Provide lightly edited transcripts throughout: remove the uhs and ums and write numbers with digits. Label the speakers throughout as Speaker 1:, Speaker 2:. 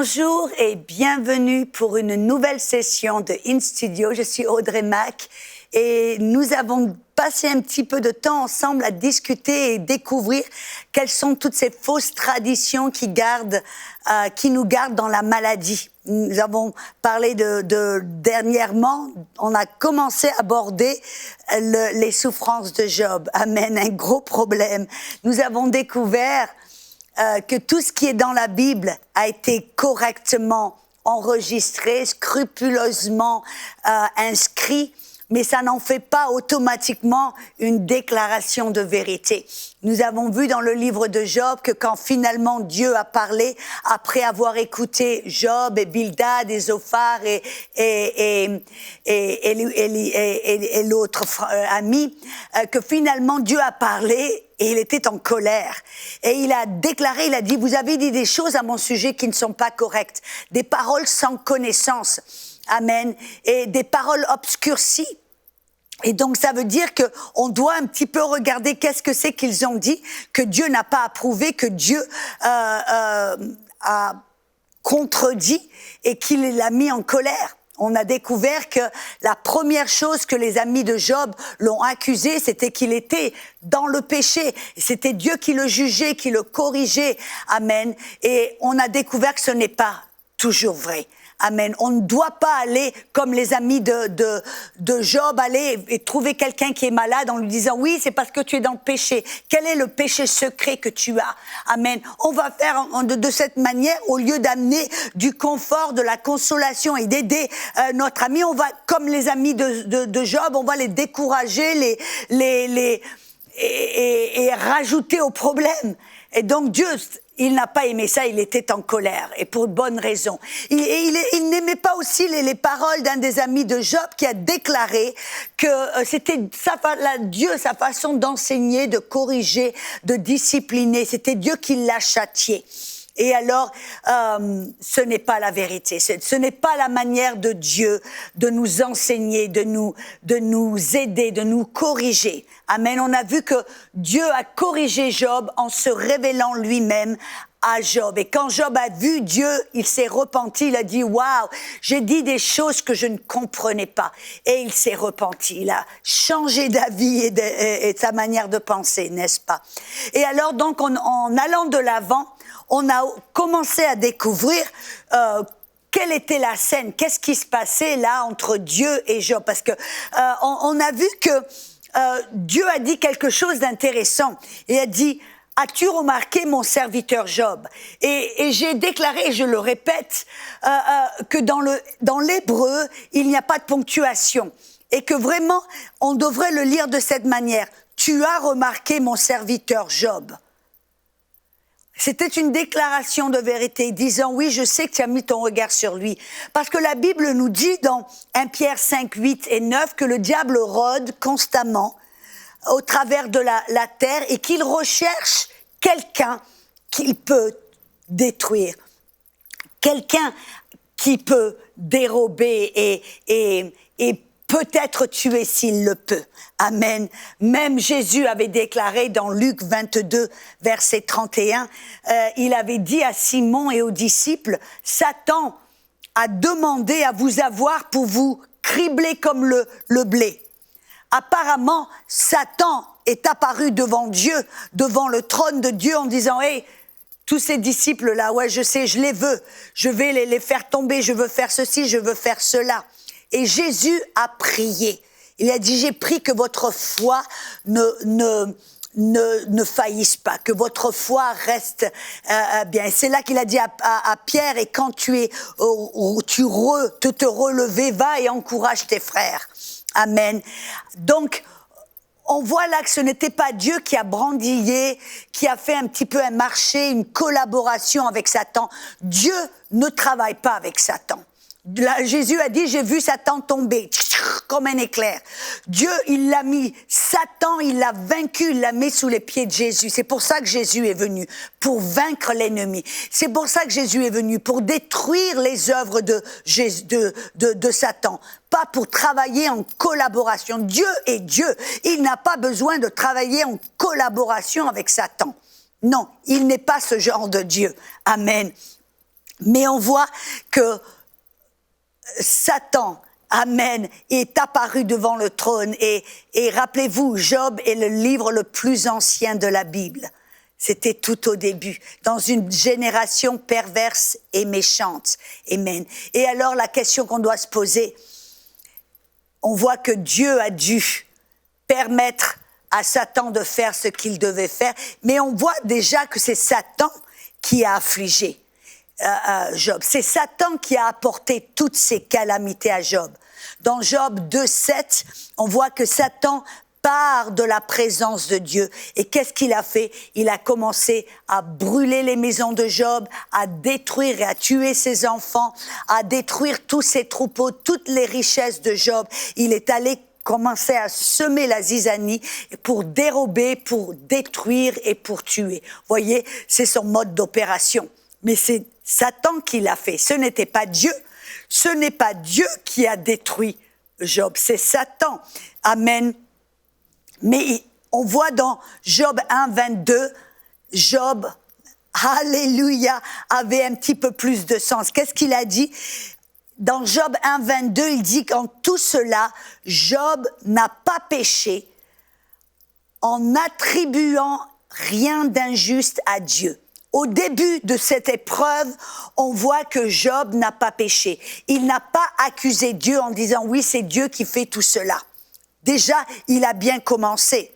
Speaker 1: Bonjour et bienvenue pour une nouvelle session de In Studio. Je suis Audrey Mac et nous avons passé un petit peu de temps ensemble à discuter et découvrir quelles sont toutes ces fausses traditions qui nous gardent dans la maladie. Nous avons parlé dernièrement, on a commencé à aborder les souffrances de Job. Amen, un gros problème. Nous avons découvert que tout ce qui est dans la Bible a été correctement enregistré, scrupuleusement inscrit, mais ça n'en fait pas automatiquement une déclaration de vérité. Nous avons vu dans le livre de Job que quand finalement Dieu a parlé, après avoir écouté Job et Bildad et Zophar et l'autre ami, que finalement Dieu a parlé et il était en colère. Et il a déclaré, il a dit, vous avez dit des choses à mon sujet qui ne sont pas correctes, des paroles sans connaissance. Amen. Et des paroles obscurcies. Et donc, ça veut dire que on doit un petit peu regarder qu'est-ce que c'est qu'ils ont dit, que Dieu n'a pas approuvé, que Dieu a contredit et qu'il l'a mis en colère. On a découvert que la première chose que les amis de Job l'ont accusé, c'était qu'il était dans le péché. C'était Dieu qui le jugeait, qui le corrigeait. Amen. Et on a découvert que ce n'est pas toujours vrai. Amen. On ne doit pas aller comme les amis de Job, aller et trouver quelqu'un qui est malade en lui disant « Oui, c'est parce que tu es dans le péché. Quel est le péché secret que tu as ?» Amen. On va faire de cette manière, au lieu d'amener du confort, de la consolation et d'aider notre ami, on va, comme les amis de Job, on va les décourager, et rajouter au problème. Et donc Dieu, il n'a pas aimé ça, il était en colère, et pour bonne raison. Il n'aimait pas aussi les paroles d'un des amis de Job qui a déclaré que c'était Dieu, sa façon d'enseigner, de corriger, de discipliner, c'était Dieu qui l'a châtié. Et alors, ce n'est pas la vérité. Ce n'est pas la manière de Dieu de nous enseigner, de nous aider, de nous corriger. Amen. On a vu que Dieu a corrigé Job en se révélant lui-même à Job. Et quand Job a vu Dieu, il s'est repenti, il a dit « Waouh, j'ai dit des choses que je ne comprenais pas. » Et il s'est repenti, il a changé d'avis et de sa manière de penser, n'est-ce pas? Et alors donc, en allant de l'avant, on a commencé à découvrir quelle était la scène, qu'est-ce qui se passait là entre Dieu et Job. Parce que on a vu que Dieu a dit quelque chose d'intéressant. Il a dit « As-tu remarqué mon serviteur Job ?» Et j'ai déclaré, et je le répète, que dans l'hébreu, il n'y a pas de ponctuation. Et que vraiment, on devrait le lire de cette manière. « Tu as remarqué mon serviteur Job ?» C'était une déclaration de vérité, disant « Oui, je sais que tu as mis ton regard sur lui. » Parce que la Bible nous dit dans 1 Pierre 5, 8 et 9 que le diable rôde constamment au travers de la terre et qu'il recherche quelqu'un qu'il peut détruire, quelqu'un qui peut dérober et peut-être tuer s'il le peut. Amen. Même Jésus avait déclaré dans Luc 22, verset 31, il avait dit à Simon et aux disciples, « Satan a demandé à vous avoir pour vous cribler comme le blé. » Apparemment, Satan est apparu devant Dieu, devant le trône de Dieu en disant « Hey, tous ces disciples-là, ouais, je sais, je les veux. Je vais les faire tomber, je veux faire ceci, je veux faire cela. » Et Jésus a prié. Il a dit, j'ai prié que votre foi ne faillisse pas, que votre foi reste bien. Et c'est là qu'il a dit à Pierre, et quand tu te relever, va et encourage tes frères. Amen. Donc, on voit là que ce n'était pas Dieu qui a brandillé, qui a fait un petit peu un marché, une collaboration avec Satan. Dieu ne travaille pas avec Satan. Là, Jésus a dit, j'ai vu Satan tomber comme un éclair. Dieu, il l'a mis, Satan, il l'a vaincu, il l'a mis sous les pieds de Jésus. C'est pour ça que Jésus est venu, pour vaincre l'ennemi. C'est pour ça que Jésus est venu, pour détruire les œuvres de Satan. Pas pour travailler en collaboration. Dieu est Dieu. Il n'a pas besoin de travailler en collaboration avec Satan. Non, il n'est pas ce genre de Dieu. Amen. Mais on voit que Satan, amen, est apparu devant le trône. Et rappelez-vous, Job est le livre le plus ancien de la Bible. C'était tout au début, dans une génération perverse et méchante. Amen. Et alors, la question qu'on doit se poser, on voit que Dieu a dû permettre à Satan de faire ce qu'il devait faire, mais on voit déjà que c'est Satan qui a affligé Job. C'est Satan qui a apporté toutes ces calamités à Job. Dans Job 2:7, on voit que Satan part de la présence de Dieu. Et qu'est-ce qu'il a fait? Il a commencé à brûler les maisons de Job, à détruire et à tuer ses enfants, à détruire tous ses troupeaux, toutes les richesses de Job. Il est allé commencer à semer la zizanie pour dérober, pour détruire et pour tuer. Vous voyez, c'est son mode d'opération. Mais c'est Satan qui l'a fait. Ce n'était pas Dieu. Ce n'est pas Dieu qui a détruit Job. C'est Satan. Amen. Mais on voit dans Job 1:22, Job, alléluia, avait un petit peu plus de sens. Qu'est-ce qu'il a dit? Dans Job 1:22, il dit qu'en tout cela, Job n'a pas péché en attribuant rien d'injuste à Dieu. Au début de cette épreuve, on voit que Job n'a pas péché. Il n'a pas accusé Dieu en disant « oui, c'est Dieu qui fait tout cela ». Déjà, il a bien commencé.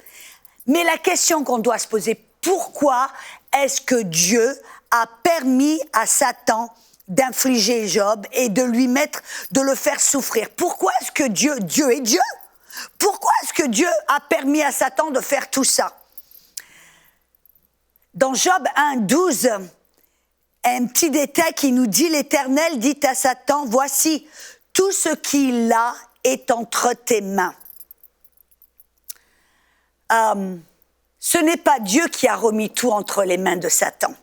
Speaker 1: Mais la question qu'on doit se poser, pourquoi est-ce que Dieu a permis à Satan d'infliger Job et de le faire souffrir? Pourquoi est-ce que Dieu est Dieu? Pourquoi est-ce que Dieu a permis à Satan de faire tout ça? Dans Job 1:12, un petit détail qui nous dit, l'Éternel dit à Satan, voici, tout ce qu'il a est entre tes mains. Ce n'est pas Dieu qui a remis tout entre les mains de Satan.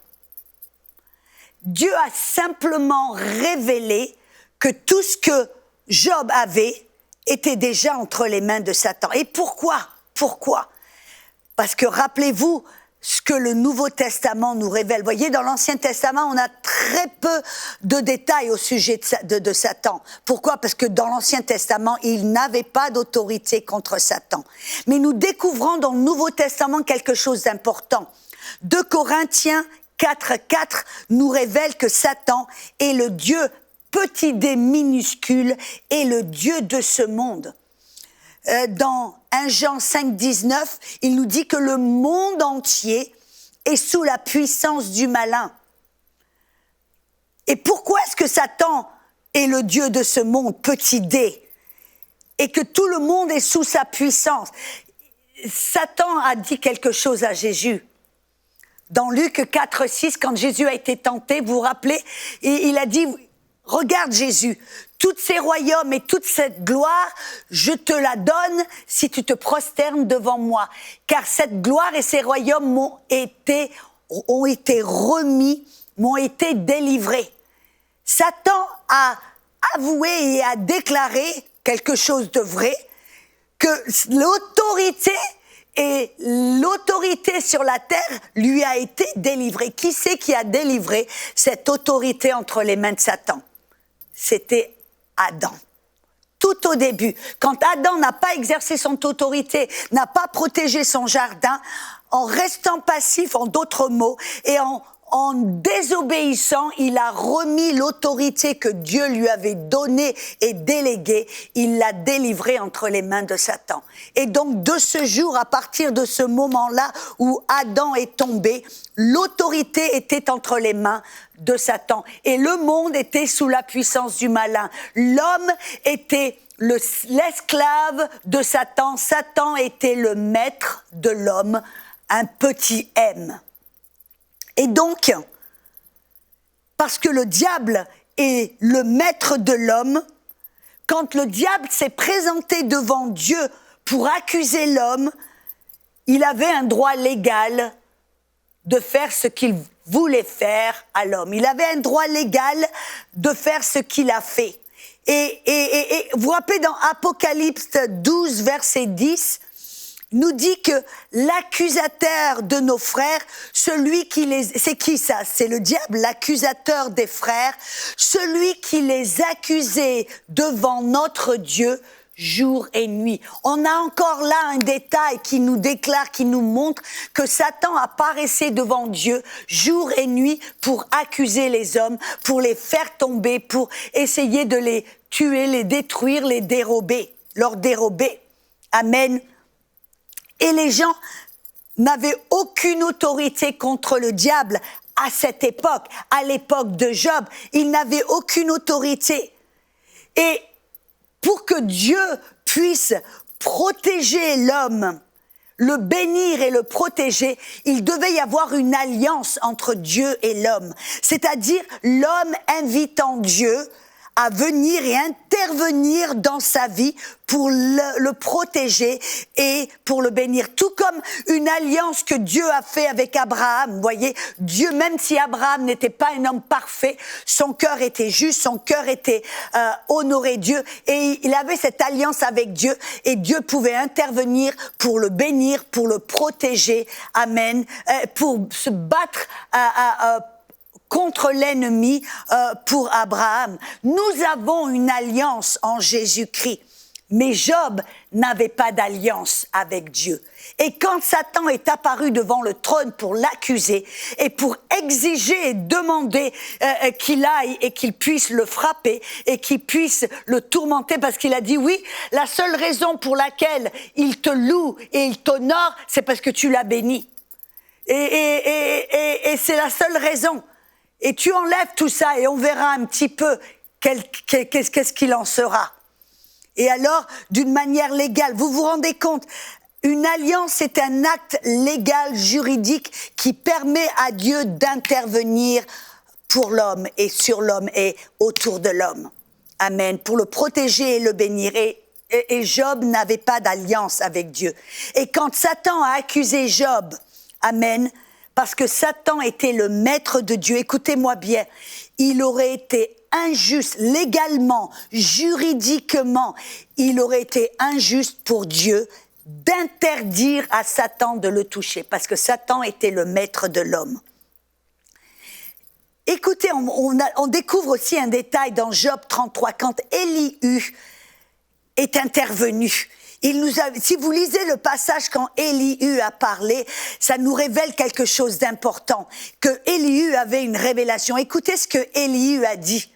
Speaker 1: Dieu a simplement révélé que tout ce que Job avait était déjà entre les mains de Satan. Et pourquoi? Pourquoi? Parce que rappelez-vous ce que le Nouveau Testament nous révèle. Vous voyez, dans l'Ancien Testament, on a très peu de détails au sujet de Satan. Pourquoi? Parce que dans l'Ancien Testament, il n'avait pas d'autorité contre Satan. Mais nous découvrons dans le Nouveau Testament quelque chose d'important. 2 Corinthiens 4:4 nous révèle que Satan est le Dieu petit d minuscule et le Dieu de ce monde. Dans 1 Jean 5:19, il nous dit que le monde entier est sous la puissance du malin. Et pourquoi est-ce que Satan est le Dieu de ce monde, petit d, et que tout le monde est sous sa puissance? Satan a dit quelque chose à Jésus. Dans Luc 4:6, quand Jésus a été tenté, vous vous rappelez, et il a dit, regarde Jésus, tous ces royaumes et toute cette gloire, je te la donne si tu te prosternes devant moi. Car cette gloire et ces royaumes ont été remis, m'ont été délivrés. Satan a avoué et a déclaré quelque chose de vrai, que l'autorité sur la terre lui a été délivrée. Qui c'est qui a délivré cette autorité entre les mains de Satan? C'était Adam. Tout au début, quand Adam n'a pas exercé son autorité, n'a pas protégé son jardin, en restant passif, en d'autres mots, et en désobéissant, il a remis l'autorité que Dieu lui avait donnée et déléguée, il l'a délivrée entre les mains de Satan. Et donc, de ce jour, à partir de ce moment-là où Adam est tombé, l'autorité était entre les mains de Satan. Et le monde était sous la puissance du malin. L'homme était l'esclave de Satan. Satan était le maître de l'homme, un petit M. Et donc, parce que le diable est le maître de l'homme, quand le diable s'est présenté devant Dieu pour accuser l'homme, il avait un droit légal de faire ce qu'il voulait faire à l'homme. Il avait un droit légal de faire ce qu'il a fait. Et vous vous rappelez dans Apocalypse 12, verset 10, nous dit que l'accusateur de nos frères, c'est qui ça? C'est le diable, l'accusateur des frères, celui qui les accusait devant notre Dieu jour et nuit. On a encore là un détail qui nous déclare, qui nous montre que Satan apparaissait devant Dieu jour et nuit pour accuser les hommes, pour les faire tomber, pour essayer de les tuer, les détruire, les dérober, leur dérober. Amen. Et les gens n'avaient aucune autorité contre le diable à cette époque, à l'époque de Job. Ils n'avaient aucune autorité. Et pour que Dieu puisse protéger l'homme, le bénir et le protéger, il devait y avoir une alliance entre Dieu et l'homme. C'est-à-dire l'homme invitant Dieu à venir et intervenir dans sa vie pour le protéger et pour le bénir. Tout comme une alliance que Dieu a fait avec Abraham. Vous voyez, Dieu, même si Abraham n'était pas un homme parfait, son cœur était juste, son cœur était honoré Dieu et il avait cette alliance avec Dieu et Dieu pouvait intervenir pour le bénir, pour le protéger. Amen. Pour se battre contre l'ennemi pour Abraham. Nous avons une alliance en Jésus-Christ. Mais Job n'avait pas d'alliance avec Dieu. Et quand Satan est apparu devant le trône pour l'accuser et pour exiger et demander qu'il aille et qu'il puisse le frapper et qu'il puisse le tourmenter parce qu'il a dit oui, la seule raison pour laquelle il te loue et il t'honore, c'est parce que tu l'as béni. Et c'est la seule raison. Et tu enlèves tout ça et on verra un petit peu qu'est-ce qu'il en sera. Et alors, d'une manière légale, vous vous rendez compte, une alliance est un acte légal, juridique, qui permet à Dieu d'intervenir pour l'homme et sur l'homme et autour de l'homme. Amen. Pour le protéger et le bénir. Et Job n'avait pas d'alliance avec Dieu. Et quand Satan a accusé Job, amen, parce que Satan était le maître de Dieu. Écoutez-moi bien, il aurait été injuste, légalement, juridiquement, il aurait été injuste pour Dieu d'interdire à Satan de le toucher, parce que Satan était le maître de l'homme. Écoutez, on découvre aussi un détail dans Job 33, quand Élihu est intervenu. Si vous lisez le passage quand Élihu a parlé, ça nous révèle quelque chose d'important, que Élihu avait une révélation. Écoutez ce que Élihu a dit.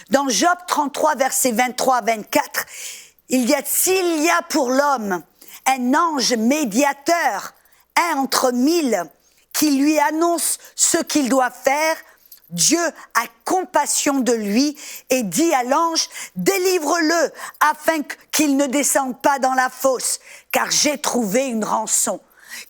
Speaker 1: Dans Job 33, versets 23-24, s'il y a pour l'homme un ange médiateur, un entre mille, qui lui annonce ce qu'il doit faire, Dieu a compassion de lui et dit à l'ange, délivre-le afin qu'il ne descende pas dans la fosse, car j'ai trouvé une rançon.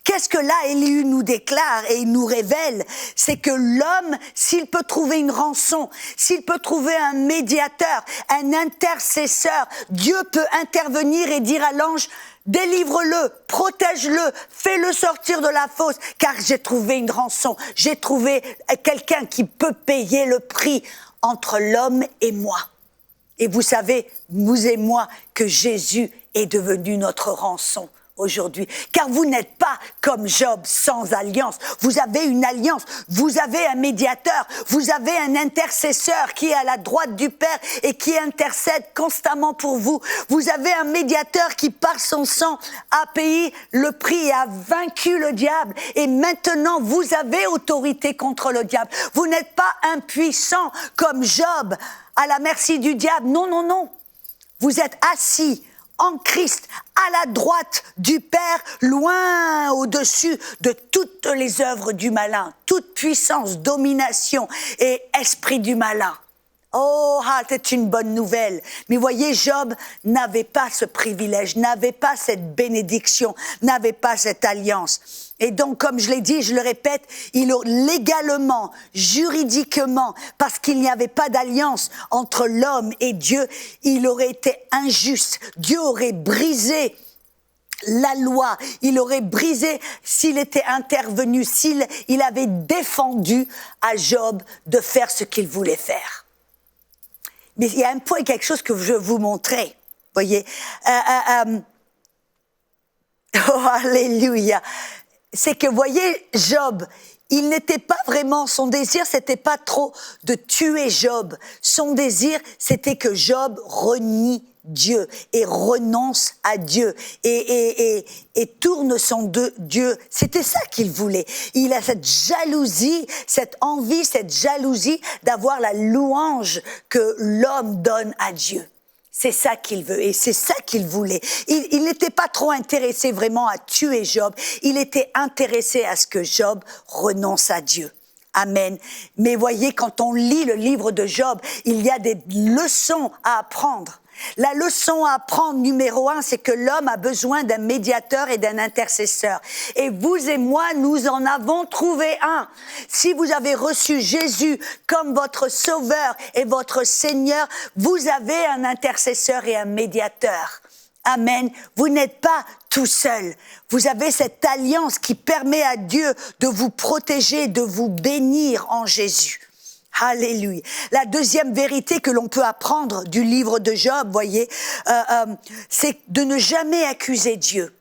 Speaker 1: Qu'est-ce que là Élihu nous déclare et il nous révèle? C'est que l'homme, s'il peut trouver une rançon, s'il peut trouver un médiateur, un intercesseur, Dieu peut intervenir et dire à l'ange, délivre-le, protège-le, fais-le sortir de la fosse, car j'ai trouvé une rançon, j'ai trouvé quelqu'un qui peut payer le prix entre l'homme et moi. Et vous savez, vous et moi, que Jésus est devenu notre rançon aujourd'hui. Car vous n'êtes pas comme Job sans alliance. Vous avez une alliance, vous avez un médiateur, vous avez un intercesseur qui est à la droite du Père et qui intercède constamment pour vous. Vous avez un médiateur qui, par son sang, a payé le prix et a vaincu le diable. Et maintenant, vous avez autorité contre le diable. Vous n'êtes pas impuissant comme Job à la merci du diable. Non, non, non. Vous êtes assis en Christ, à la droite du Père, loin au-dessus de toutes les œuvres du malin, toute puissance, domination et esprit du malin. Oh, c'est une bonne nouvelle. Mais voyez, Job n'avait pas ce privilège, n'avait pas cette bénédiction, n'avait pas cette alliance. Et donc, comme je l'ai dit, je le répète, légalement, juridiquement, parce qu'il n'y avait pas d'alliance entre l'homme et Dieu, il aurait été injuste. Dieu aurait brisé la loi, il aurait brisé s'il était intervenu, s'il avait défendu à Job de faire ce qu'il voulait faire. Mais il y a un point, quelque chose que je veux vous montrer, voyez. Oh, alléluia. C'est que, voyez, Job, il n'était pas vraiment, son désir, c'était pas trop de tuer Job. Son désir, c'était que Job renie Dieu et renonce à Dieu et tourne son Dieu. C'était ça qu'il voulait. Il a cette jalousie, cette envie, cette jalousie d'avoir la louange que l'homme donne à Dieu. C'est ça qu'il veut et c'est ça qu'il voulait. Il n'était pas trop intéressé vraiment à tuer Job. Il était intéressé à ce que Job renonce à Dieu. Amen. Mais voyez, quand on lit le livre de Job, il y a des leçons à apprendre. La leçon à apprendre numéro 1, c'est que l'homme a besoin d'un médiateur et d'un intercesseur. Et vous et moi, nous en avons trouvé un. Si vous avez reçu Jésus comme votre sauveur et votre Seigneur, vous avez un intercesseur et un médiateur. Amen. Vous n'êtes pas tout seul. Vous avez cette alliance qui permet à Dieu de vous protéger, de vous bénir en Jésus. Alléluia. La deuxième vérité que l'on peut apprendre du livre de Job, voyez, c'est de ne jamais accuser Dieu.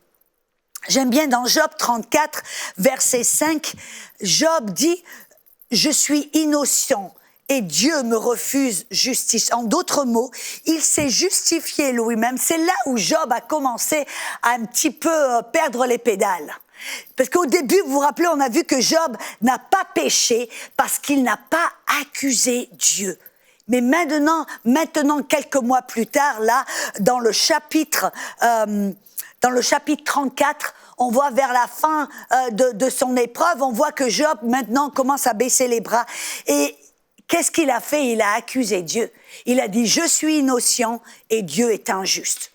Speaker 1: J'aime bien dans Job 34, verset 5, Job dit « Je suis innocent et Dieu me refuse justice ». En d'autres mots, il s'est justifié lui-même. C'est là où Job a commencé à un petit peu perdre les pédales. Parce qu'au début, vous vous rappelez, on a vu que Job n'a pas péché parce qu'il n'a pas accusé Dieu. Mais maintenant, quelques mois plus tard, là, dans le chapitre 34, on voit vers la fin de son épreuve, on voit que Job maintenant commence à baisser les bras. Et qu'est-ce qu'il a fait? Il a accusé Dieu. Il a dit, je suis innocent et Dieu est injuste.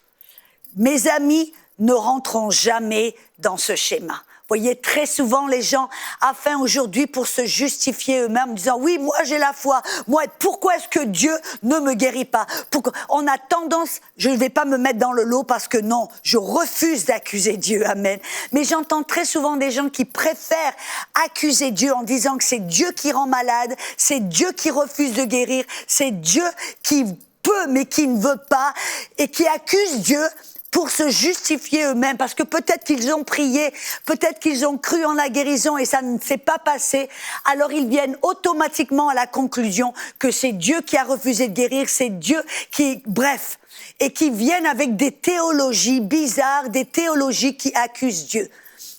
Speaker 1: Mes amis, ne rentrons jamais dans ce schéma. Vous voyez, très souvent, les gens afin aujourd'hui pour se justifier eux-mêmes en disant « Oui, moi j'ai la foi. Moi, pourquoi est-ce que Dieu ne me guérit pas ?» On a tendance, je ne vais pas me mettre dans le lot parce que non, je refuse d'accuser Dieu. Amen. Mais j'entends très souvent des gens qui préfèrent accuser Dieu en disant que c'est Dieu qui rend malade, c'est Dieu qui refuse de guérir, c'est Dieu qui peut mais qui ne veut pas et qui accuse Dieu pour se justifier eux-mêmes, parce que peut-être qu'ils ont prié, peut-être qu'ils ont cru en la guérison et ça ne s'est pas passé, alors ils viennent automatiquement à la conclusion que c'est Dieu qui a refusé de guérir, c'est Dieu qui... Bref, et qui viennent avec des théologies bizarres, des théologies qui accusent Dieu.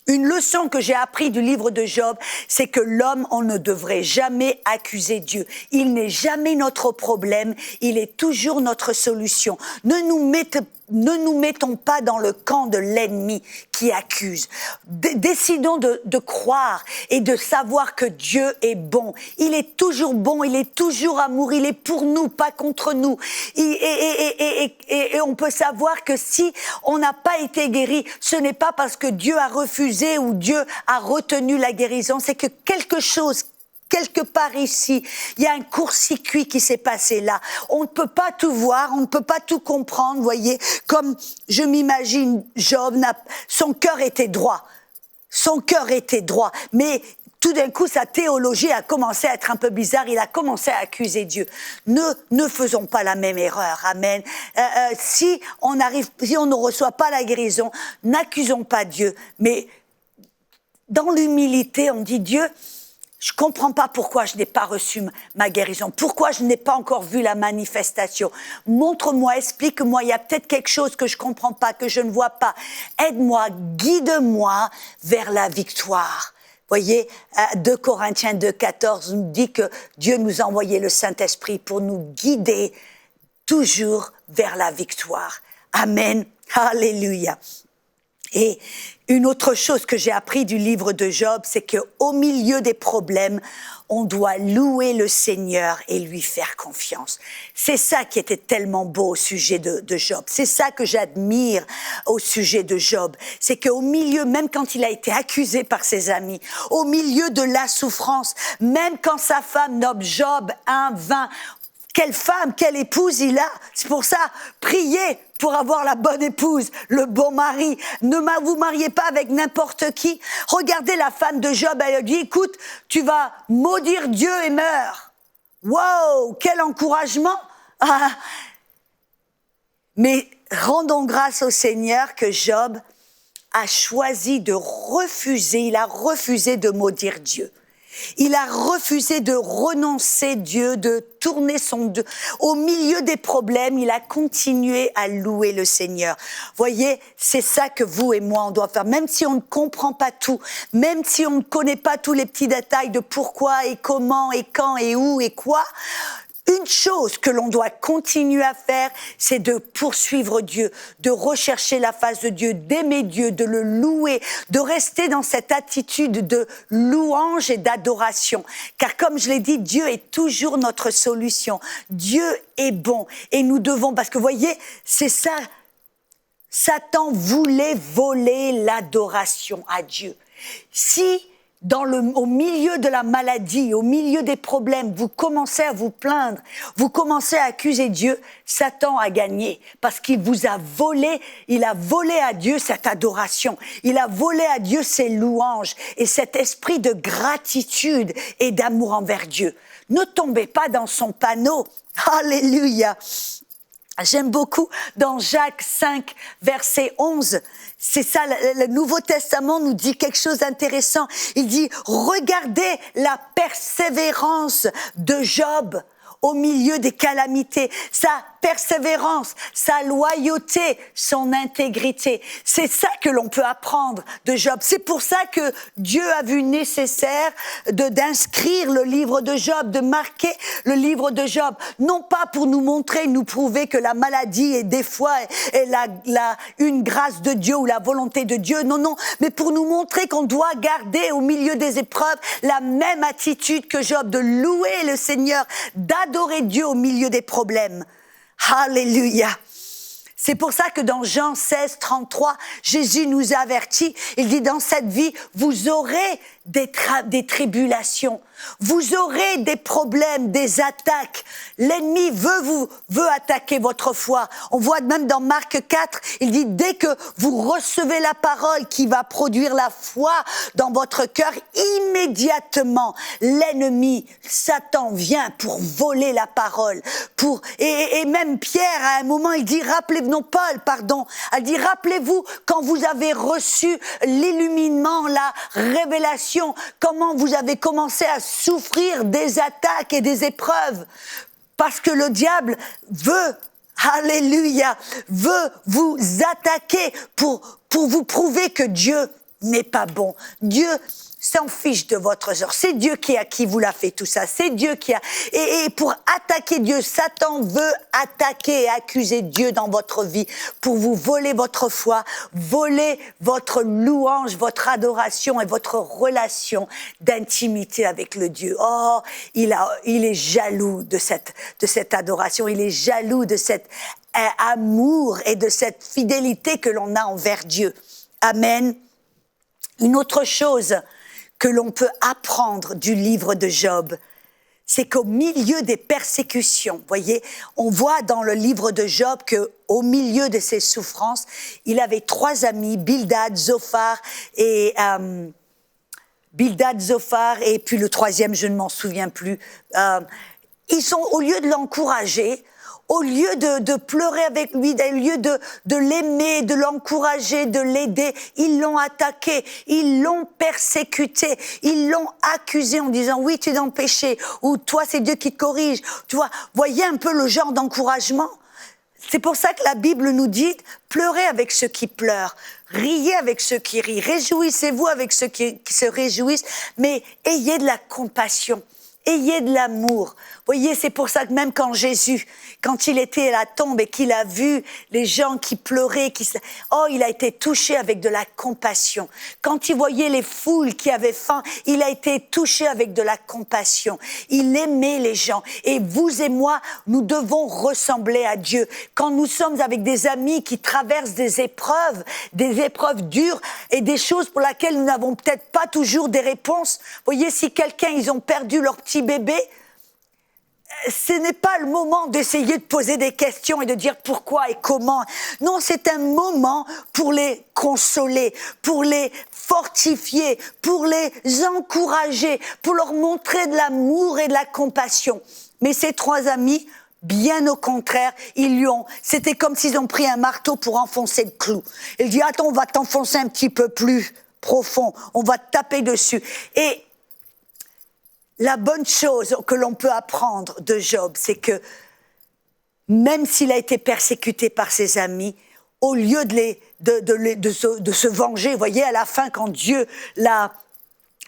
Speaker 1: Une leçon que j'ai appris du livre de Job, c'est que l'homme, on ne devrait jamais accuser Dieu. Il n'est jamais notre problème, il est toujours notre solution. Ne nous mettons pas dans le camp de l'ennemi qui accuse. Décidons de croire et de savoir que Dieu est bon. Il est toujours bon, il est toujours amour, il est pour nous, pas contre nous. Et on peut savoir que si on n'a pas été guéri, ce n'est pas parce que Dieu a refusé ou Dieu a retenu la guérison, c'est que quelque part ici, il y a un court-circuit qui s'est passé là. On ne peut pas tout voir, on ne peut pas tout comprendre, voyez. Comme je m'imagine, Job, son cœur était droit. Son cœur était droit. Mais tout d'un coup, sa théologie a commencé à être un peu bizarre. Il a commencé à accuser Dieu. Ne faisons pas la même erreur. Amen. Si on ne reçoit pas la guérison, n'accusons pas Dieu. Mais dans l'humilité, on dit Dieu, je comprends pas pourquoi je n'ai pas reçu ma guérison, pourquoi je n'ai pas encore vu la manifestation. Montre-moi, explique-moi, il y a peut-être quelque chose que je comprends pas, que je ne vois pas. Aide-moi, guide-moi vers la victoire. Voyez, 2 Corinthiens 2,14 nous dit que Dieu nous a envoyé le Saint-Esprit pour nous guider toujours vers la victoire. Amen. Alléluia. Et une autre chose que j'ai appris du livre de Job, c'est qu'au milieu des problèmes, on doit louer le Seigneur et lui faire confiance. C'est ça qui était tellement beau au sujet de Job. C'est ça que j'admire au sujet de Job. C'est qu'au milieu, même quand il a été accusé par ses amis, au milieu de la souffrance, même quand sa femme nomme Job un vain, quelle femme, quelle épouse il a. C'est pour ça, priez pour avoir la bonne épouse, le bon mari. Ne vous mariez pas avec n'importe qui. Regardez la femme de Job, elle dit, écoute, tu vas maudire Dieu et meurs. Wow, quel encouragement. Ah. Mais rendons grâce au Seigneur que Job a choisi de refuser, il a refusé de maudire Dieu. Il a refusé de renoncer Dieu, de tourner son dos. Au milieu des problèmes, il a continué à louer le Seigneur. Voyez, c'est ça que vous et moi, on doit faire. Même si on ne comprend pas tout, même si on ne connaît pas tous les petits détails de pourquoi et comment et quand et où et quoi, une chose que l'on doit continuer à faire, c'est de poursuivre Dieu, de rechercher la face de Dieu, d'aimer Dieu, de le louer, de rester dans cette attitude de louange et d'adoration. Car comme je l'ai dit, Dieu est toujours notre solution. Dieu est bon et nous devons, parce que vous voyez, c'est ça, Satan voulait voler l'adoration à Dieu. Si au milieu de la maladie, au milieu des problèmes, vous commencez à vous plaindre, vous commencez à accuser Dieu, Satan a gagné parce qu'il vous a volé, il a volé à Dieu cette adoration, il a volé à Dieu ses louanges et cet esprit de gratitude et d'amour envers Dieu. Ne tombez pas dans son panneau. Alléluia. J'aime beaucoup dans Jacques 5, verset 11, c'est ça, le Nouveau Testament nous dit quelque chose d'intéressant. Il dit, regardez la persévérance de Job au milieu des calamités, sa persévérance, sa loyauté, son intégrité. C'est ça que l'on peut apprendre de Job. C'est pour ça que Dieu a vu nécessaire d'inscrire le livre de Job, de marquer le livre de Job. Non pas pour nous montrer, nous prouver que la maladie est des fois une grâce de Dieu ou la volonté de Dieu. Non, non, mais pour nous montrer qu'on doit garder au milieu des épreuves la même attitude que Job, de louer le Seigneur, d'adorer Dieu au milieu des problèmes. Alléluia. C'est pour ça que dans Jean 16, 33, Jésus nous avertit, il dit dans cette vie, vous aurez des tribulations, vous aurez des problèmes, des attaques. L'ennemi veut attaquer votre foi. On voit même dans Marc 4, il dit dès que vous recevez la parole qui va produire la foi dans votre cœur, immédiatement l'ennemi, Satan vient pour voler la parole. Et même Pierre à un moment il dit elle dit rappelez-vous quand vous avez reçu l'illuminement, la révélation, comment vous avez commencé à souffrir des attaques et des épreuves. Parce que le diable veut vous attaquer pour vous prouver que Dieu n'est pas bon. Dieu s'en fiche de votre sort. C'est Dieu qui vous l'a fait tout ça. C'est Dieu qui a... Et pour attaquer Dieu, Satan veut attaquer et accuser Dieu dans votre vie pour vous voler votre foi, voler votre louange, votre adoration et votre relation d'intimité avec le Dieu. Oh, il est jaloux de cette adoration. Il est jaloux de cet amour et de cette fidélité que l'on a envers Dieu. Amen. Une autre chose que l'on peut apprendre du livre de Job, c'est qu'au milieu des persécutions, voyez, on voit dans le livre de Job qu'au milieu de ses souffrances, il avait 3 amis, Bildad, Zophar et puis le 3e, je ne m'en souviens plus. Ils sont, au lieu de l'encourager, au lieu de pleurer avec lui, au lieu de l'aimer, de l'encourager, de l'aider, ils l'ont attaqué, ils l'ont persécuté, ils l'ont accusé en disant « oui, tu es dans le péché » ou « toi, c'est Dieu qui te corrige ». Tu vois, voyez un peu le genre d'encouragement. C'est pour ça que la Bible nous dit « pleurez avec ceux qui pleurent ». Riez avec ceux qui rient, réjouissez-vous avec ceux qui se réjouissent, mais ayez de la compassion. Ayez de l'amour. Voyez, c'est pour ça que même quand Jésus, quand il était à la tombe et qu'il a vu les gens qui pleuraient, il a été touché avec de la compassion. Quand il voyait les foules qui avaient faim, il a été touché avec de la compassion. Il aimait les gens. Et vous et moi, nous devons ressembler à Dieu. Quand nous sommes avec des amis qui traversent des épreuves dures et des choses pour lesquelles nous n'avons peut-être pas toujours des réponses. Voyez, si ils ont perdu leur petit bébé, ce n'est pas le moment d'essayer de poser des questions et de dire pourquoi et comment. Non, c'est un moment pour les consoler, pour les fortifier, pour les encourager, pour leur montrer de l'amour et de la compassion. Mais ces 3 amis, Bien au contraire, c'était comme s'ils ont pris un marteau pour enfoncer le clou. Il dit, attends, on va t'enfoncer un petit peu plus profond, on va te taper dessus. Et la bonne chose que l'on peut apprendre de Job, c'est que même s'il a été persécuté par ses amis, au lieu de se venger, vous voyez, à la fin, quand Dieu l'a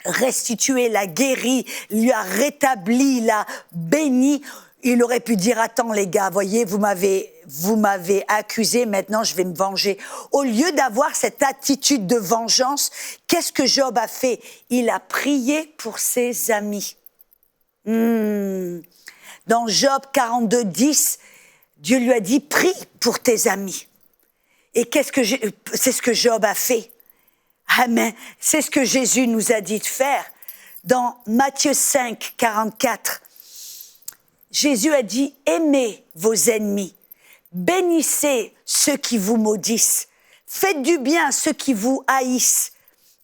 Speaker 1: restitué, l'a guéri, lui a rétabli, l'a béni, il aurait pu dire, attends les gars, voyez, vous m'avez accusé, maintenant je vais me venger. Au lieu d'avoir cette attitude de vengeance, qu'est-ce que Job a fait? Il a prié pour ses amis. Dans Job 42, 10, Dieu lui a dit, prie pour tes amis. Et c'est ce que Job a fait. Amen. C'est ce que Jésus nous a dit de faire. Dans Matthieu 5, 44, Jésus a dit, aimez vos ennemis, bénissez ceux qui vous maudissent, faites du bien à ceux qui vous haïssent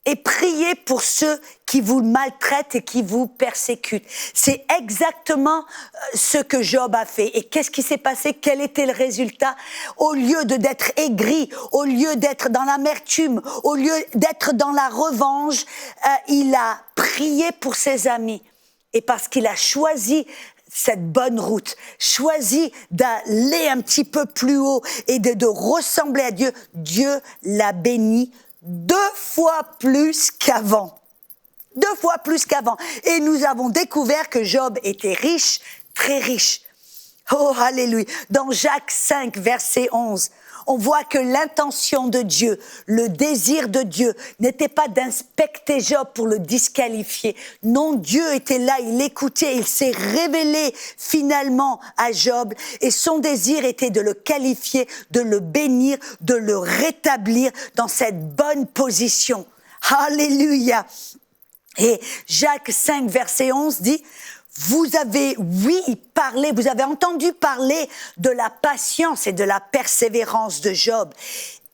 Speaker 1: et priez pour ceux qui vous maltraitent et qui vous persécutent. C'est exactement ce que Job a fait. Et qu'est-ce qui s'est passé? Quel était le résultat? Au lieu d'être aigri, au lieu d'être dans l'amertume, au lieu d'être dans la revanche, il a prié pour ses amis. Et parce qu'il a choisi cette bonne route, choisi d'aller un petit peu plus haut et de ressembler à Dieu, Dieu l'a béni 2 fois plus qu'avant. 2 fois plus qu'avant. Et nous avons découvert que Job était riche, très riche. Oh, alléluia. Dans Jacques 5, verset 11, on voit que l'intention de Dieu, le désir de Dieu, n'était pas d'inspecter Job pour le disqualifier. Non, Dieu était là, il écoutait, il s'est révélé finalement à Job. Et son désir était de le qualifier, de le bénir, de le rétablir dans cette bonne position. Alléluia. Et Jacques 5, verset 11 dit, vous avez, parlé, vous avez entendu parler de la patience et de la persévérance de Job.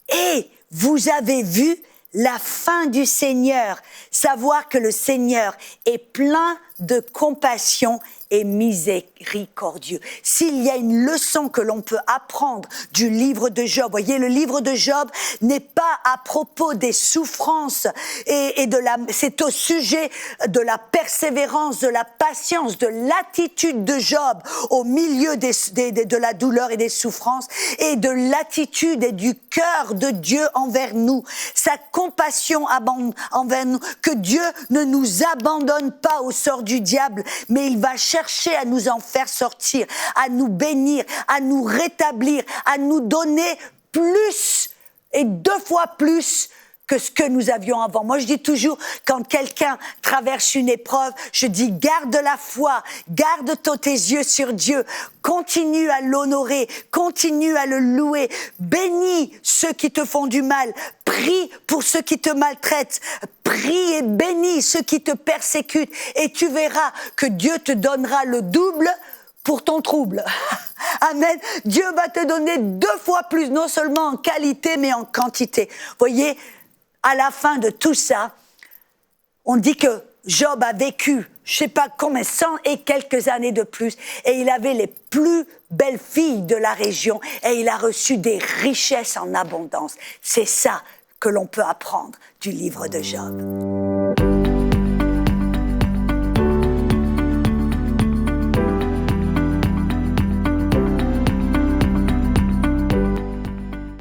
Speaker 1: Et vous avez vu la fin du Seigneur, savoir que le Seigneur est plein de compassion et miséricordieux. S'il y a une leçon que l'on peut apprendre du livre de Job, voyez, le livre de Job n'est pas à propos des souffrances c'est au sujet de la persévérance, de la patience, de l'attitude de Job au milieu de la douleur et des souffrances et de l'attitude et du cœur de Dieu envers nous, sa compassion envers nous, que Dieu ne nous abandonne pas au sort du diable, mais il va chercher à nous en faire sortir, à nous bénir, à nous rétablir, à nous donner plus et 2 fois plus que ce que nous avions avant. Moi, je dis toujours, quand quelqu'un traverse une épreuve, je dis, garde la foi, garde tes yeux sur Dieu, continue à l'honorer, continue à le louer, bénis ceux qui te font du mal, prie pour ceux qui te maltraitent, prie et bénis ceux qui te persécutent, et tu verras que Dieu te donnera le double pour ton trouble. Amen. Dieu va te donner 2 fois plus, non seulement en qualité, mais en quantité. Voyez, à la fin de tout ça, on dit que Job a vécu, je sais pas combien, 100 et quelques années de plus, et il avait les plus belles filles de la région, et il a reçu des richesses en abondance. C'est ça que l'on peut apprendre du livre de Job.